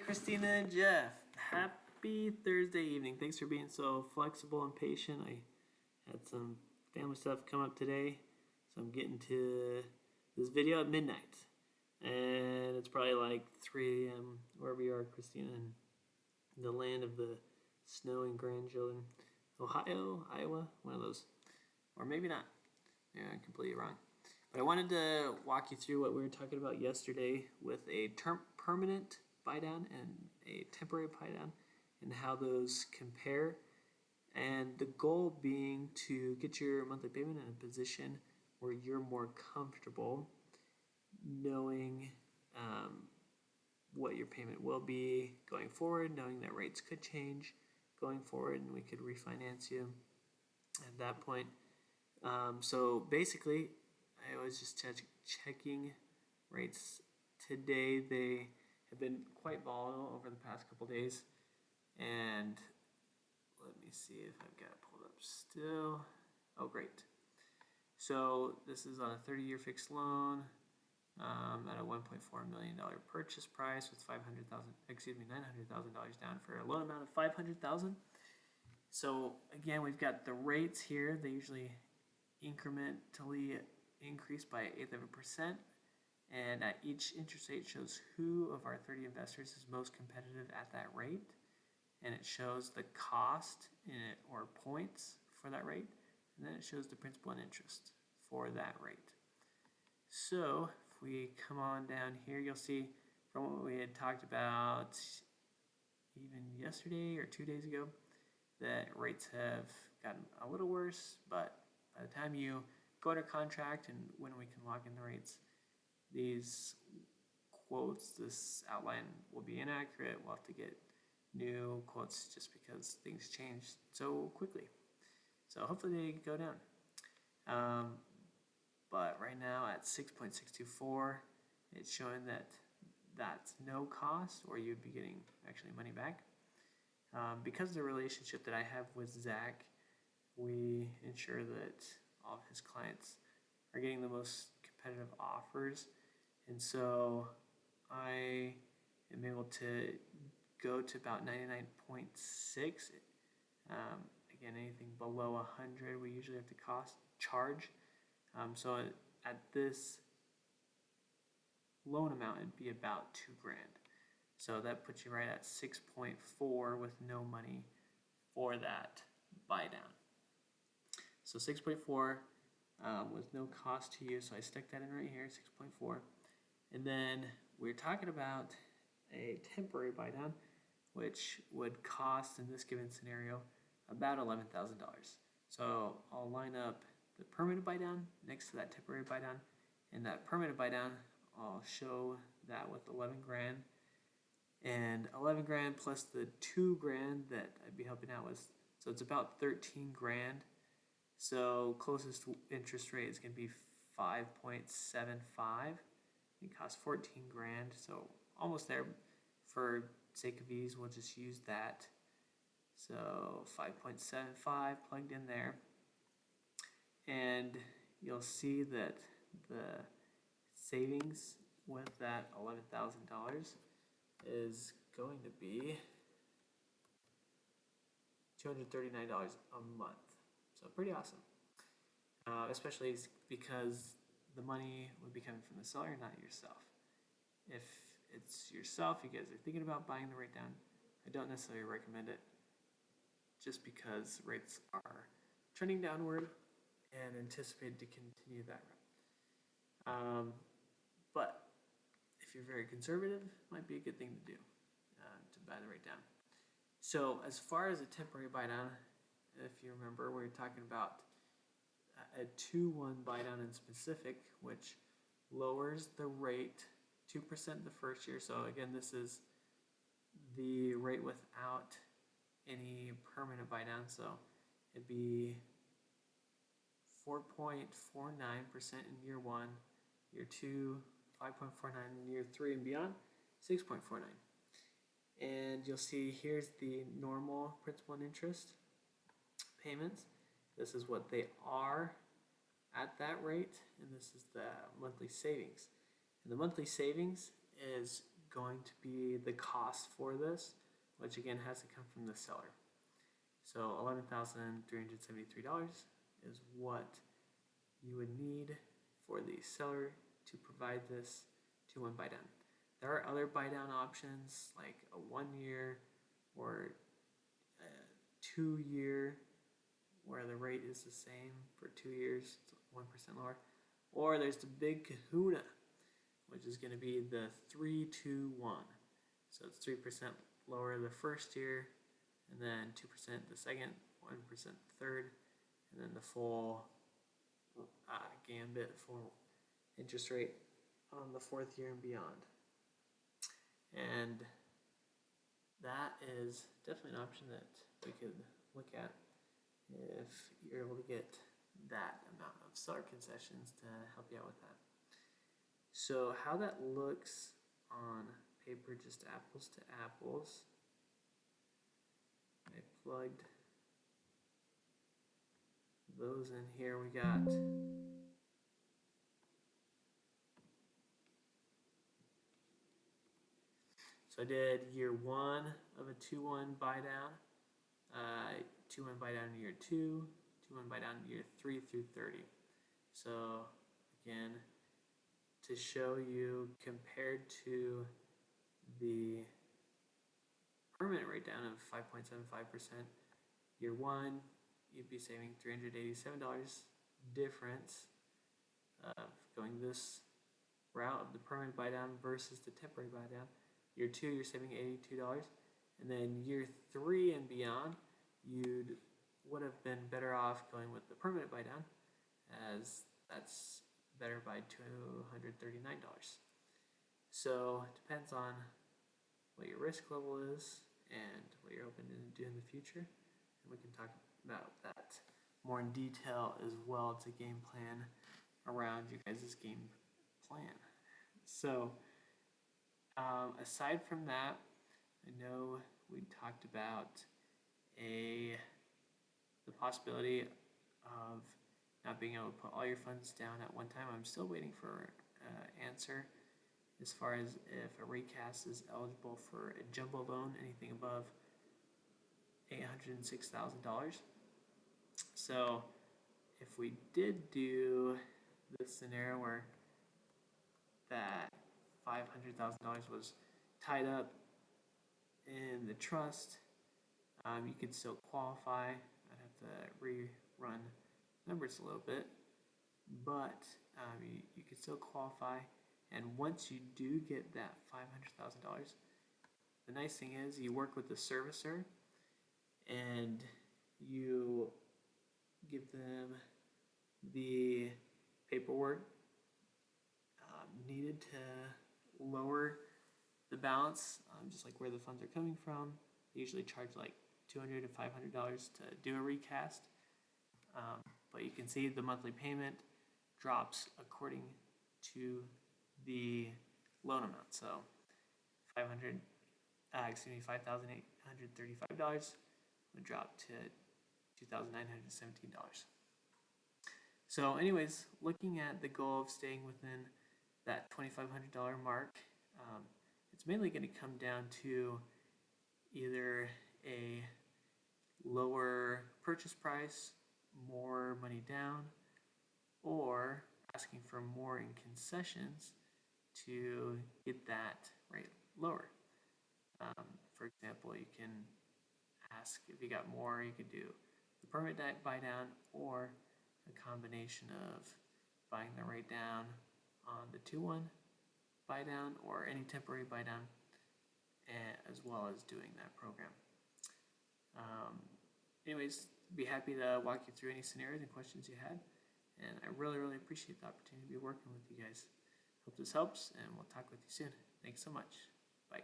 Christina and Jeff. Happy Thursday evening. Thanks for being so flexible and patient. I had some family stuff come up today, so I'm getting to this video at midnight. And it's probably like 3 a.m. wherever you are, Christina, in the land of the snowing grandchildren. Ohio, Iowa, one of those. Or maybe not. Yeah, I'm completely wrong. But I wanted to walk you through what we were talking about yesterday with a permanent buy down and a temporary buy down and how those compare. And the goal being to get your monthly payment in a position where you're more comfortable knowing what your payment will be going forward, knowing that rates could change going forward and we could refinance you at that point. So basically, I was just checking rates today. They have been quite volatile over the past couple days. And let me see if I've got it pulled up still. Oh, great. So this is on a 30-year fixed loan at a $1.4 million purchase price with $900,000 down for a loan amount of $500,000. So again, we've got the rates here. They usually incrementally increase by 1/8 of a percent, and at each interest rate shows who of our 30 investors is most competitive at that rate, and it shows the cost in it or points for that rate, and then it shows the principal and interest for that rate. So if we come on down here, you'll see from what we had talked about even yesterday or 2 days ago that rates have gotten a little worse, but by the time you go under contract and when we can lock in the rates, these quotes, this outline will be inaccurate. We'll have to get new quotes just because things change so quickly. So hopefully they go down. But right now at 6.624, it's showing that that's no cost, or you'd be getting actually money back. Because of the relationship that I have with Zach, we ensure that all of his clients are getting the most competitive offers. And so I am able to go to about 99.6. Again, anything below 100, we usually have to charge. So at this loan amount, it'd be about $2,000. So that puts you right at 6.4 with no money for that buy down. So 6.4 with no cost to you. So I stuck that in right here, 6.4. And then we're talking about a temporary buy down, which would cost in this given scenario about $11,000. So I'll line up the permanent buy down next to that temporary buy down, and that permanent buy down, I'll show that with $11,000. And $11,000 plus the $2,000 that I'd be helping out with, so it's about $13,000. So closest interest rate is going to be 5.75. It costs $14,000, so almost there. For sake of ease, we'll just use that. So 5.75 plugged in there, and you'll see that the savings with that $11,000 is going to be $239 a month. So pretty awesome, especially because the money would be coming from the seller, not yourself. If it's yourself, you guys are thinking about buying the rate down, I don't necessarily recommend it just because rates are trending downward and anticipated to continue that route. But if you're very conservative, it might be a good thing to do, to buy the rate down. So as far as a temporary buy down, if you remember, we were talking about a 2-1 buy down in specific, which lowers the rate 2% the first year. So again, this is the rate without any permanent buy down. So it'd be 4.49% in year 1, year 2, 5.49 in year 3 and beyond, 6.49. And you'll see here's the normal principal and interest payments. This is what they are at that rate, and this is the monthly savings. And the monthly savings is going to be the cost for this, which again has to come from the seller. So $11,373 is what you would need for the seller to provide this 2-1 buy down. There are other buy down options like a 1 year or a 2 year where the rate is the same for 2 years, it's 1% lower. Or there's the big kahuna, which is going to be the 3-2-1. So it's 3% lower the first year, and then 2% the second, 1% the third, and then the full gambit, full interest rate on the 4th year and beyond. And that is definitely an option that we could look at if you're able to get that amount of seller concessions to help you out with that. So how that looks on paper, just apples to apples. I plugged those in here. We got so I did year 1 of a 2-1 buy down, 2-1 buy down year 2, 2-1 buy down year 3 through 30. So again, to show you compared to the permanent rate down of 5.75%, year 1 you'd be saving $387 difference of going this route of the permanent buy down versus the temporary buy down. Year 2 you're saving $82, and then year 3 and beyond you would have been better off going with the permanent buy down, as that's better by $239. So it depends on what your risk level is and what you're hoping to do in the future, and we can talk about that more in detail as well. It's a game plan around you guys' game plan. So aside from that, I know we talked about the possibility of not being able to put all your funds down at one time. I'm still waiting for an answer as far as if a recast is eligible for a jumbo loan, anything above $806,000. So if we did do this scenario where that $500,000 was tied up in the trust, you could still qualify. I'd have to rerun numbers a little bit, but you could still qualify. And once you do get that $500,000, the nice thing is you work with the servicer and you give them the paperwork needed to lower the balance, just like where the funds are coming from. They usually charge like $200 to $500 to do a recast, but you can see the monthly payment drops according to the loan amount. So $5,835 would drop to $2,917. So anyways, looking at the goal of staying within that $2,500 mark, it's mainly going to come down to either a lower purchase price, more money down, or asking for more in concessions to get that rate lower. For example, you can ask if you got more, you could do the permanent buy down or a combination of buying the rate down on the 2-1 buy down or any temporary buy down, as well as doing that program. Anyways, be happy to walk you through any scenarios and questions you had, and I really appreciate the opportunity to be working with you guys. Hope this helps, and we'll talk with you soon. Thanks so much. Bye.